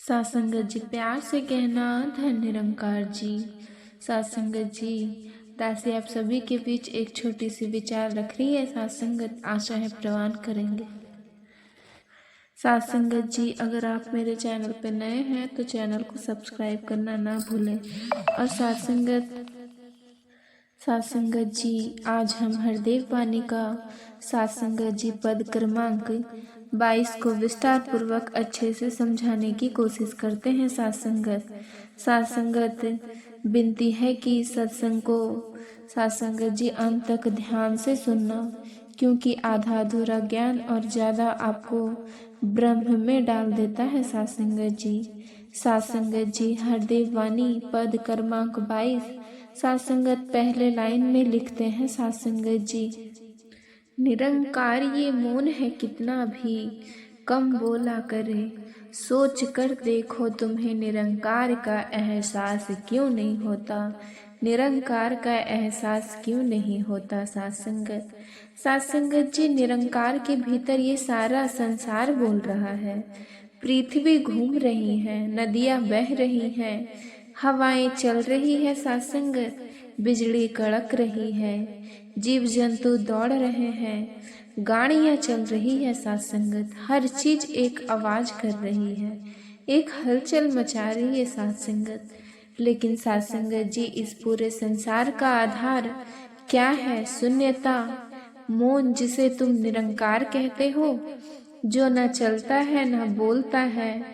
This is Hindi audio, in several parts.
सासंगत जी प्यार से कहना धन निरंकार जी। सासंगत जी दासी आप सभी के बीच एक छोटी सी विचार रख रही है। सासंगत आशा है प्रवान करेंगे। सासंगत जी अगर आप मेरे चैनल पर नए हैं तो चैनल को सब्सक्राइब करना ना भूलें। और सासंगत जी आज हम हरदेव वाणी का सासंगत जी पद क्रमांक 22 को विस्तार पूर्वक अच्छे से समझाने की कोशिश करते हैं। सासंगत विनती है कि सत्संग को सासंगत जी अंत तक ध्यान से सुनना, क्योंकि आधा अधूरा ज्ञान और ज़्यादा आपको ब्रह्म में डाल देता है। सासंगत जी हरदेव वाणी पद क्रमांक 22 सासंगत पहले लाइन में लिखते हैं। सासंगत जी निरंकार ये मौन है कितना भी कम बोला करे, सोच कर देखो तुम्हें निरंकार का एहसास क्यों नहीं होता, निरंकार का एहसास क्यों नहीं होता। सासंगत जी निरंकार के भीतर ये सारा संसार बोल रहा है। पृथ्वी घूम रही है, नदियां बह रही हैं, हवाएं चल रही है सासंगत, बिजली कड़क रही है, जीव जंतु दौड़ रहे हैं, गाड़ियां चल रही है सासंगत, हर चीज एक आवाज कर रही है, एक हलचल मचा रही है सासंगत। लेकिन सासंगत जी इस पूरे संसार का आधार क्या है? शून्यता, मौन, जिसे तुम निरंकार कहते हो, जो न चलता है, न बोलता है,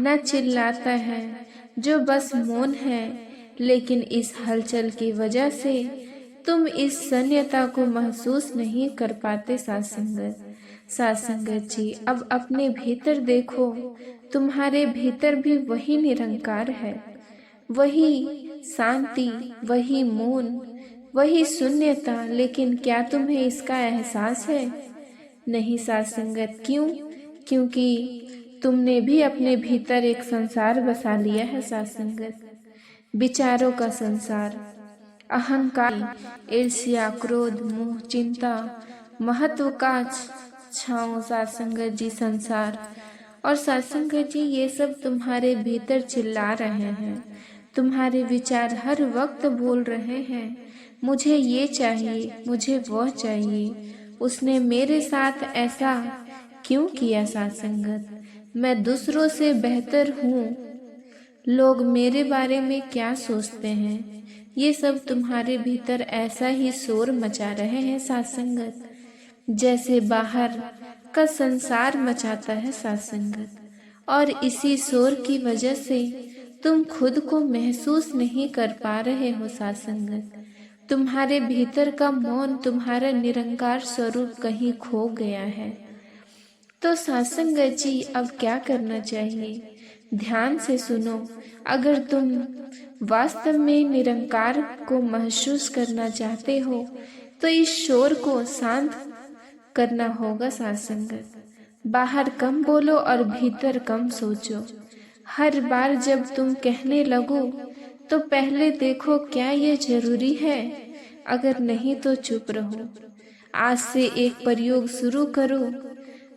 न चिल्लाता है, जो बस मौन है। लेकिन इस हलचल की वजह से तुम इस शून्यता को महसूस नहीं कर पाते। सासंगत जी अब अपने भीतर देखो, तुम्हारे भीतर भी वही निरंकार है, वही शांति, वही मौन, वही शून्यता। लेकिन क्या तुम्हें इसका एहसास है? नहीं सासंगत। क्यों? क्योंकि तुमने भी अपने भीतर एक संसार बसा लिया है सासंगत, विचारों का संसार, अहंकार, ईर्ष्या, क्रोध, मोह, चिंता, महत्वाकांक्षाओं सासंगत जी संसार। और सासंगत जी ये सब तुम्हारे भीतर चिल्ला रहे हैं, तुम्हारे विचार हर वक्त बोल रहे हैं, मुझे ये चाहिए, मुझे वह चाहिए, उसने मेरे साथ ऐसा क्यों किया सासंगत, मैं दूसरों से बेहतर हूँ, लोग मेरे बारे में क्या सोचते हैं। ये सब तुम्हारे भीतर ऐसा ही शोर मचा रहे हैं सासंगत, जैसे बाहर का संसार मचाता है सासंगत। और इसी शोर की वजह से तुम खुद को महसूस नहीं कर पा रहे हो सासंगत। तुम्हारे भीतर का मौन, तुम्हारा निरंकार स्वरूप कहीं खो गया है। तो सासंगत जी अब क्या करना चाहिए? ध्यान से सुनो। अगर तुम वास्तव में निरंकार को महसूस करना चाहते हो तो इस शोर को शांत करना होगा सासंगत। बाहर कम बोलो और भीतर कम सोचो। हर बार जब तुम कहने लगो तो पहले देखो क्या ये जरूरी है, अगर नहीं तो चुप रहो। आज से एक प्रयोग शुरू करो,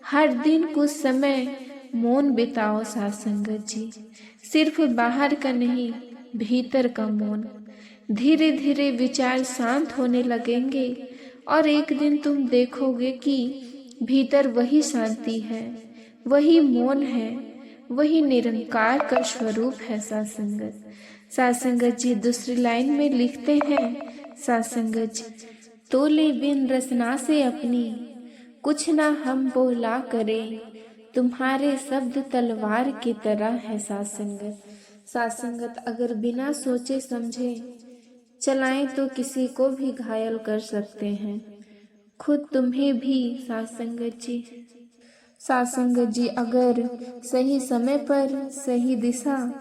हर दिन कुछ समय मौन बिताओ सासंगत जी। सिर्फ बाहर का नहीं, भीतर का मौन। धीरे धीरे विचार शांत होने लगेंगे और एक दिन तुम देखोगे कि भीतर वही शांति है, वही मौन है, वही निरंकार का स्वरूप है सासंगत जी दूसरी लाइन में लिखते हैं। सासंगत जी तोले बिन रसना से अपनी कुछ ना हम बोला करें, तुम्हारे शब्द तलवार की तरह है सासंगत अगर बिना सोचे समझे चलाएं तो किसी को भी घायल कर सकते हैं, खुद तुम्हें भी। सासंगत जी अगर सही समय पर सही दिशा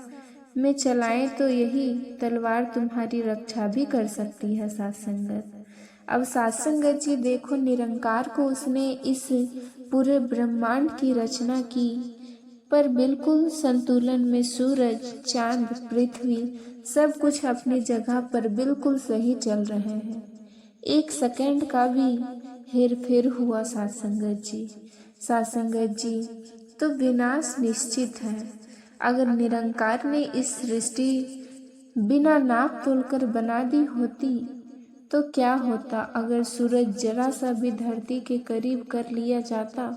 में चलाएं तो यही तलवार तुम्हारी रक्षा भी कर सकती है सासंगत। अब सासंगत जी देखो, निरंकार को उसने इस पूरे ब्रह्मांड की रचना की, पर बिल्कुल संतुलन में सूरज, चांद, पृथ्वी सब कुछ अपनी जगह पर बिल्कुल सही चल रहे हैं। एक सेकंड का भी हेरफेर हुआ सासंगत जी तो विनाश निश्चित है। अगर निरंकार ने इस सृष्टि बिना नाप तोलकर बना दी होती तो क्या होता। अगर सूरज जरा सा भी धरती के करीब कर लिया जाता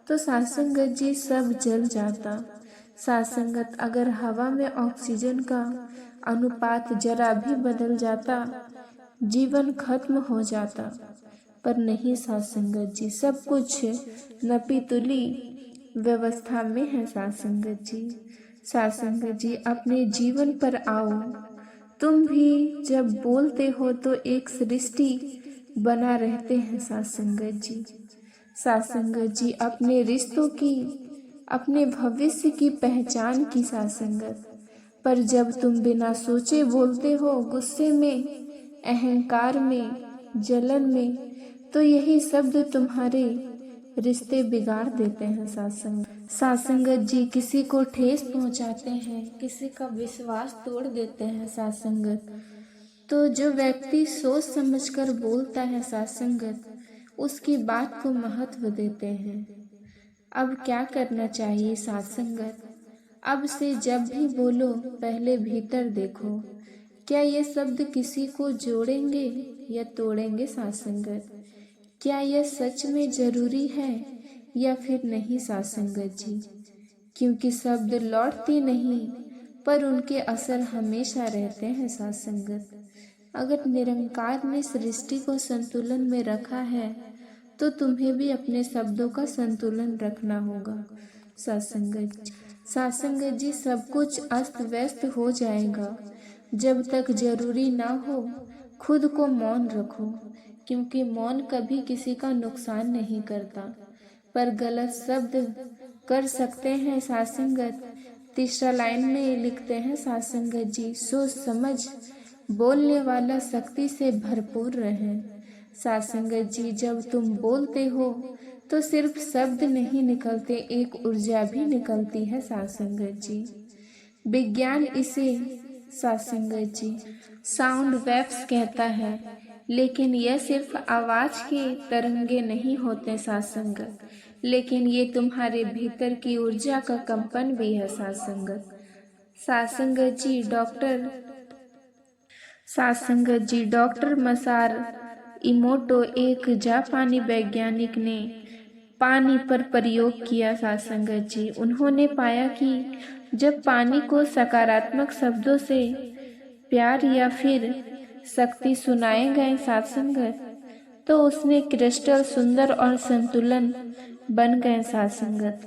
तो सासंगत जी सब जल जाता। सासंगत अगर हवा में ऑक्सीजन का अनुपात जरा भी बदल जाता जीवन खत्म हो जाता। पर नहीं सासंगत जी, सब कुछ नपीतुली व्यवस्था में है। सासंगत जी अपने जीवन पर आओ। तुम भी जब बोलते हो तो एक सृष्टि बना रहते हैं। सासंगत जी अपने रिश्तों की, अपने भविष्य की पहचान की सासंगत। पर जब तुम बिना सोचे बोलते हो, गुस्से में, अहंकार में, जलन में, तो यही शब्द तुम्हारे रिश्ते बिगाड़ देते हैं। सासंगत जी किसी को ठेस पहुंचाते हैं, किसी का विश्वास तोड़ देते हैं। सासंगत तो जो व्यक्ति सोच समझकर बोलता है सासंगत, उसकी बात को महत्व देते हैं। अब क्या करना चाहिए सासंगत? अब से जब भी बोलो पहले भीतर देखो, क्या ये शब्द किसी को जोड़ेंगे या तोड़ेंगे। सासंगत क्या यह सच में जरूरी है या फिर नहीं। सासंगत जी क्योंकि शब्द लौटते नहीं पर उनके असर हमेशा रहते हैं। सासंगत अगर निरंकार ने सृष्टि को संतुलन में रखा है तो तुम्हें भी अपने शब्दों का संतुलन रखना होगा। सासंगत जी सब कुछ अस्त व्यस्त हो जाएगा। जब तक जरूरी ना हो खुद को मौन रखो, क्योंकि मौन कभी किसी का नुकसान नहीं करता पर गलत शब्द कर सकते हैं। सासंगत तीसरा लाइन में लिखते हैं सासंगत जी, सोच समझ बोलने वाला शक्ति से भरपूर रहे। सासंगत जी जब तुम बोलते हो तो सिर्फ शब्द नहीं निकलते, एक ऊर्जा भी निकलती है। सासंगत जी विज्ञान इसे सासंगत जी साउंड वेव्स कहता है, लेकिन यह सिर्फ आवाज के तरंगे नहीं होते सासंगत, लेकिन ये तुम्हारे भीतर की ऊर्जा का कंपन भी है। सासंगत जी डॉक्टर मसार इमोटो एक जापानी वैज्ञानिक ने पानी पर प्रयोग किया। सासंगत जी उन्होंने पाया कि जब पानी को सकारात्मक शब्दों से प्यार या फिर शक्ति सुनाए गए सासंगत, तो उसने क्रिस्टल सुंदर और संतुलन बन गए। सासंगत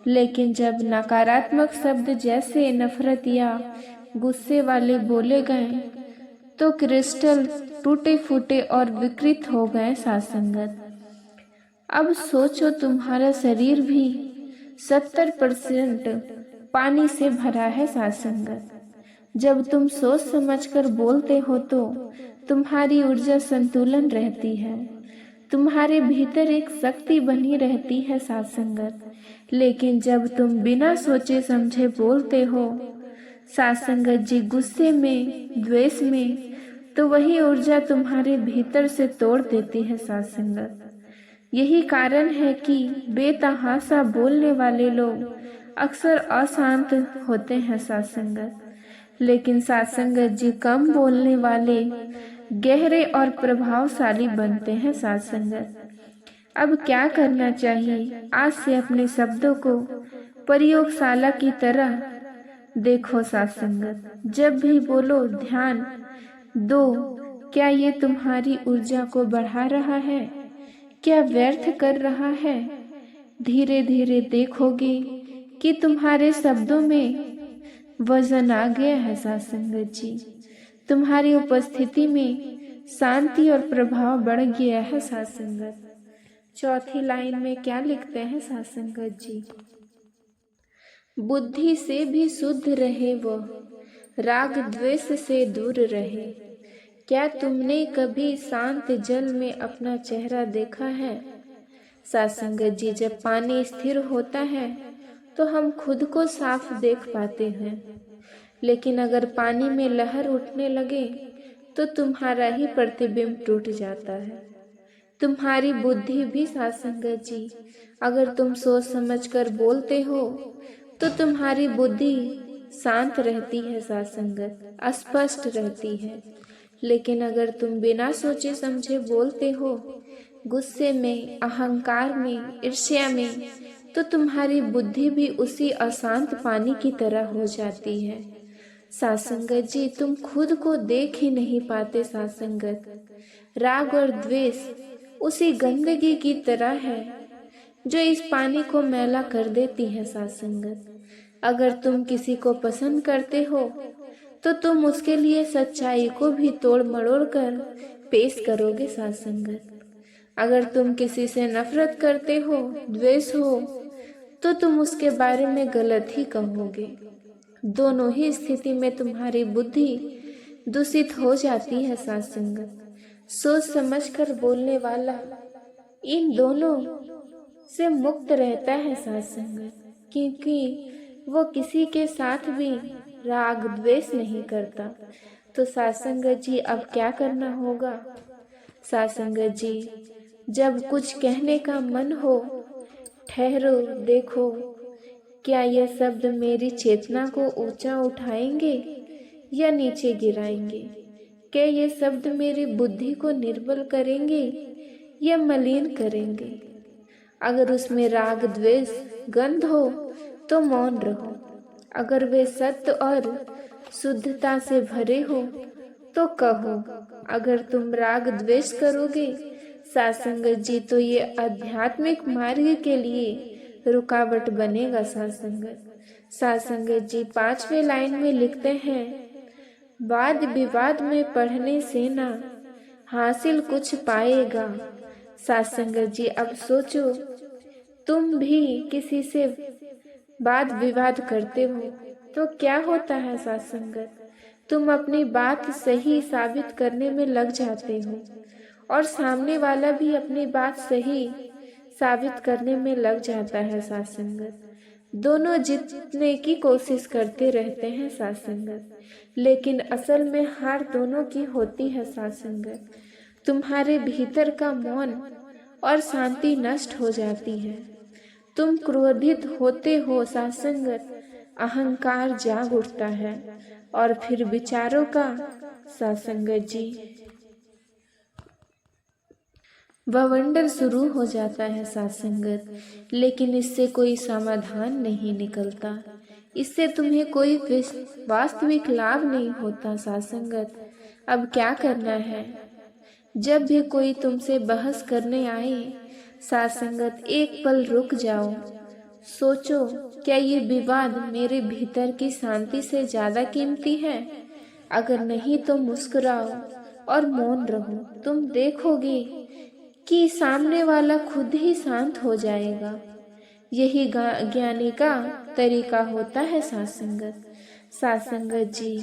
लेकिन जब नकारात्मक शब्द जैसे नफरत या गुस्से वाले बोले गए तो क्रिस्टल टूटे फूटे और विकृत हो गए। सासंगत अब सोचो तुम्हारा शरीर भी 70% पानी से भरा है। सासंगत जब तुम सोच समझकर बोलते हो तो तुम्हारी ऊर्जा संतुलन रहती है, तुम्हारे भीतर एक शक्ति बनी रहती है। सासंगत लेकिन जब तुम बिना सोचे समझे बोलते हो सासंगत जी, गुस्से में, द्वेष में, तो वही ऊर्जा तुम्हारे भीतर से तोड़ देती है। सासंगत यही कारण है कि बेतहाशा बोलने वाले लोग अक्सर अशांत होते हैं। सासंगत लेकिन सासंगत जी कम बोलने वाले गहरे और प्रभावशाली बनते हैं। सासंगत अब क्या करना चाहिए? आज से अपने शब्दों को प्रयोगशाला की तरह देखो। सासंगत जब भी बोलो ध्यान दो, क्या ये तुम्हारी ऊर्जा को बढ़ा रहा है, क्या व्यर्थ कर रहा है? धीरे धीरे देखोगे कि तुम्हारे शब्दों में वजन आ गया है। सासंगत जी तुम्हारी उपस्थिति में शांति और प्रभाव बढ़ गया है। सासंगत चौथी लाइन में क्या लिखते हैं सासंगत जी, बुद्धि से भी शुद्ध रहे वह, राग द्वेष से दूर रहे। क्या तुमने कभी शांत जल में अपना चेहरा देखा है? सासंगत जी जब पानी स्थिर होता है तो हम खुद को साफ देख पाते हैं, लेकिन अगर पानी में लहर उठने लगे तो तुम्हारा ही प्रतिबिंब टूट जाता है। तुम्हारी बुद्धि भी सासंगत जी अगर तुम सोच समझकर बोलते हो तो तुम्हारी बुद्धि शांत रहती है सासंगत, अस्पष्ट रहती है। लेकिन अगर तुम बिना सोचे समझे बोलते हो, गुस्से में, अहंकार में, ईर्ष्या में, तो तुम्हारी बुद्धि भी उसी अशांत पानी की तरह हो जाती है। सासंगत जी, तुम खुद को देख ही नहीं पाते सासंगत। राग और द्वेष उसी गंदगी की तरह है जो इस पानी को मैला कर देती है सासंगत। अगर तुम किसी को पसंद करते हो तो तुम उसके लिए सच्चाई को भी तोड़ मरोड़ कर पेश करोगे सासंगत। अगर तुम किसी से नफरत करते हो, द्वेष हो, तो तुम उसके बारे में गलत ही कहोगे। दोनों ही स्थिति में तुम्हारी बुद्धि दूषित हो जाती है सासंगत। सोच समझकर बोलने वाला इन दोनों से मुक्त रहता है सासंगत, क्योंकि वो किसी के साथ भी राग द्वेष नहीं करता। तो सासंगत जी, अब क्या करना होगा? सासंगत जी, जब कुछ कहने का मन हो, ठहरो, देखो, क्या ये शब्द मेरी चेतना को ऊंचा उठाएंगे या नीचे गिराएंगे? क्या ये शब्द मेरी बुद्धि को निर्बल करेंगे या मलिन करेंगे? अगर उसमें राग द्वेष गंध हो तो मौन रहो। अगर वे सत्य और शुद्धता से भरे हो तो कहो। अगर तुम राग द्वेष करोगे सासंगत जी, तो ये आध्यात्मिक मार्ग के लिए रुकावट बनेगा सासंगत। सासंगत जी 5वें लाइन में लिखते हैं, वाद विवाद में पढ़ने से ना हासिल कुछ पाएगा। सासंगत जी, अब सोचो, तुम भी किसी से वाद विवाद करते हो तो क्या होता है सासंगत? तुम अपनी बात सही साबित करने में लग जाते हो और सामने वाला भी अपनी बात सही साबित करने में लग जाता है सासंगत। दोनों जीतने की कोशिश करते रहते हैं सासंगत, लेकिन असल में हार दोनों की होती है सासंगत। तुम्हारे भीतर का मौन और शांति नष्ट हो जाती है। तुम क्रोधित होते हो सासंगत, अहंकार जाग उठता है और फिर विचारों का सासंगत जी बवंडर शुरू हो जाता है सासंगत। लेकिन इससे कोई समाधान नहीं निकलता, इससे तुम्हें कोई वास्तविक लाभ नहीं होता सासंगत। अब क्या करना है? जब भी कोई तुमसे बहस करने आए सासंगत, एक पल रुक जाओ, सोचो, क्या ये विवाद मेरे भीतर की शांति से ज्यादा कीमती है? अगर नहीं तो मुस्कुराओ और मौन रहो। तुम देखोगे कि सामने वाला खुद ही शांत हो जाएगा। यही ज्ञानी का तरीका होता है सासंगत। सासंगत जी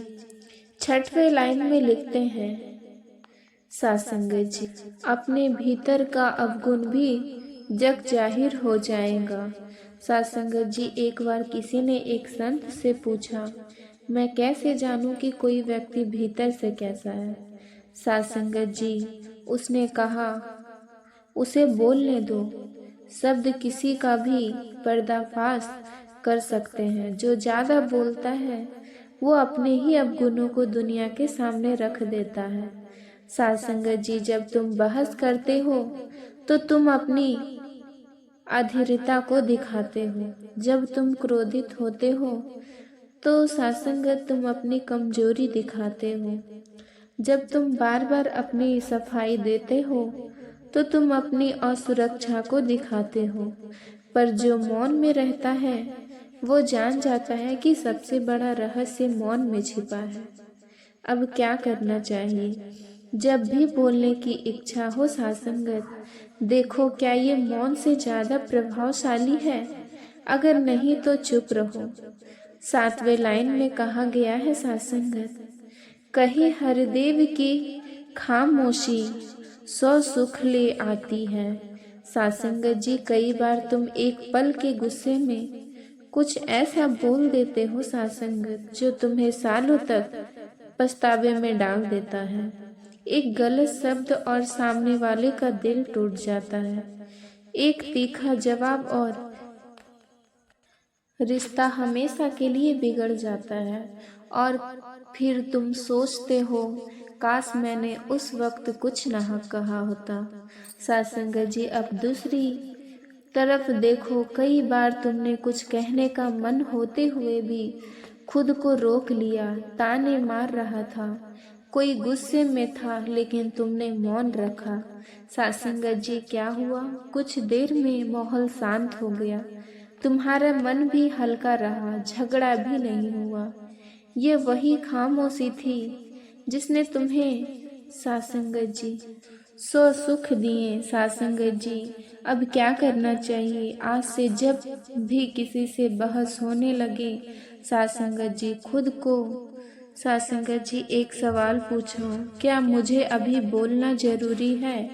6वें लाइन में लिखते हैं, सासंगत जी, अपने भीतर का अवगुण भी जग जाहिर हो जाएगा। सासंगत जी, एक बार किसी ने एक संत से पूछा, मैं कैसे जानूं कि कोई व्यक्ति भीतर से कैसा है? सासंगत जी, उसने कहा, उसे बोलने दो। शब्द किसी का भी पर्दाफाश कर सकते हैं। जो ज्यादा बोलता है वो अपने ही अवगुणों को दुनिया के सामने रख देता है। सासंगत जी, जब तुम बहस करते हो तो तुम अपनी अधीरता को दिखाते हो। जब तुम क्रोधित होते हो तो सासंगत तुम अपनी कमजोरी दिखाते हो। जब तुम बार बार अपनी सफाई देते हो तो तुम अपनी असुरक्षा को दिखाते हो। पर जो मौन में रहता है वो जान जाता है कि सबसे बड़ा रहस्य मौन में छिपा है। अब क्या करना चाहिए? जब भी बोलने की इच्छा हो सासंगत, देखो क्या ये मौन से ज्यादा प्रभावशाली है? अगर नहीं तो चुप रहो। 7वें लाइन में कहा गया है सासंगत, कही हरदेव की खामोशी 100 सुख ले आती है। सासंगत जी, कई बार तुम एक पल के गुस्से में कुछ ऐसा बोल देते हो सासंगत, जो तुम्हें सालों तक पछतावे में डाल देता है। एक गलत शब्द और सामने वाले का दिल टूट जाता है। एक तीखा जवाब और रिश्ता हमेशा के लिए बिगड़ जाता है और फिर तुम सोचते हो काश मैंने उस वक्त कुछ ना कहा होता। सत्संग जी, अब दूसरी तरफ देखो, कई बार तुमने कुछ कहने का मन होते हुए भी खुद को रोक लिया। ताने मार रहा था, कोई गुस्से में था, लेकिन तुमने मौन रखा। सत्संग जी, क्या हुआ? कुछ देर में माहौल शांत हो गया, तुम्हारा मन भी हल्का रहा, झगड़ा भी नहीं हुआ। ये वही खामोशी थी जिसने तुम्हें सत्संगत जी सो सुख दिए। सत्संगत जी, अब क्या करना चाहिए? आज से जब भी किसी से बहस होने लगे सत्संगत जी खुद को सत्संगत जी एक सवाल पूछो, क्या मुझे अभी बोलना जरूरी है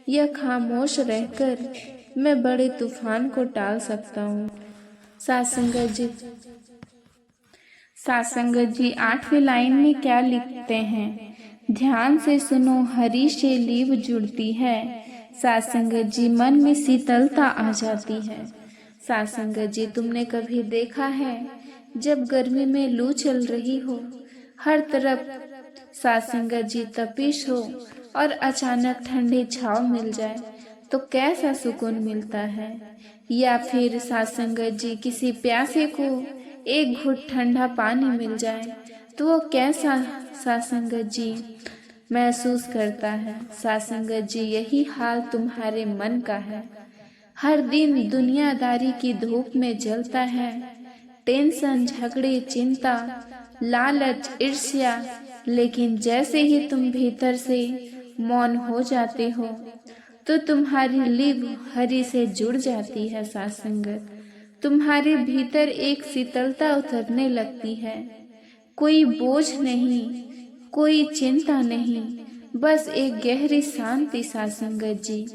या खामोश रहकर मैं बड़े तूफान को टाल सकता हूँ? सत्संगत जी, सत्संगत जी 8वीं लाइन में क्या लिखते हैं? ध्यान से सुनो, हरि से लीव जुड़ती है। सत्संगत जी, मन में शीतलता आ जाती है। सत्संगत जी, तुमने कभी देखा है जब गर्मी में लू चल रही हो, हर तरफ सत्संगत जी तपिश हो और अचानक ठंडी छांव मिल जाए तो कैसा सुकून मिलता है? या फिर सत्संगत जी किसी प्यासे को एक घूंट ठंडा पानी मिल जाए तो वो कैसा सत्संगत जी महसूस करता है? सत्संगत जी, यही हाल तुम्हारे मन का है। हर दिन दुनियादारी की धूप में जलता है, टेंशन, झगड़े, चिंता, लालच, ईर्ष्या, लेकिन जैसे ही तुम भीतर से मौन हो जाते हो तो तुम्हारी लीव हरि से जुड़ जाती है। सत्संगत, तुम्हारे भीतर एक शीतलता उतरने लगती है। कोई बोझ नहीं, कोई चिंता नहीं, बस एक गहरी शांति। सत्संगत जी,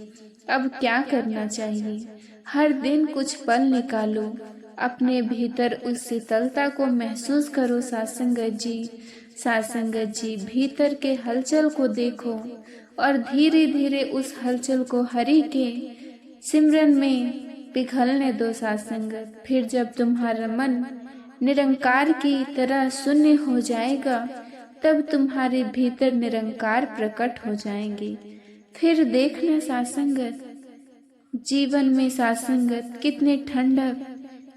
अब क्या करना चाहिए? हर दिन कुछ पल निकालो, अपने भीतर उस शीतलता को महसूस करो। सत्संगत जी, सत्संगत जी, भीतर के हलचल को देखो और धीरे धीरे उस हलचल को हरि के सिमरन में पिघलने दो। सत्संगत, फिर जब तुम्हारा मन निरंकार की तरह शून्य हो जाएगा तब तुम्हारे भीतर निरंकार प्रकट हो जाएंगे। फिर देखना सत्संगत, जीवन में सत्संगत कितनी ठंडक,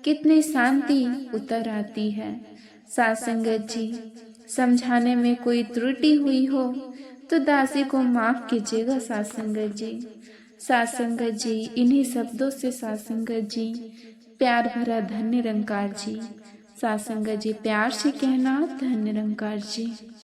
कितनी शांति उतर आती है। सत्संगत जी, समझाने में कोई त्रुटि हुई हो तो दासी को माफ कीजिएगा। सत्संगत जी, सत्संगत जी, इन्हीं शब्दों से सत्संगत जी प्यार भरा धन्य निरंकार जी। सत्संगत जी, प्यार से कहना धन्य निरंकार जी।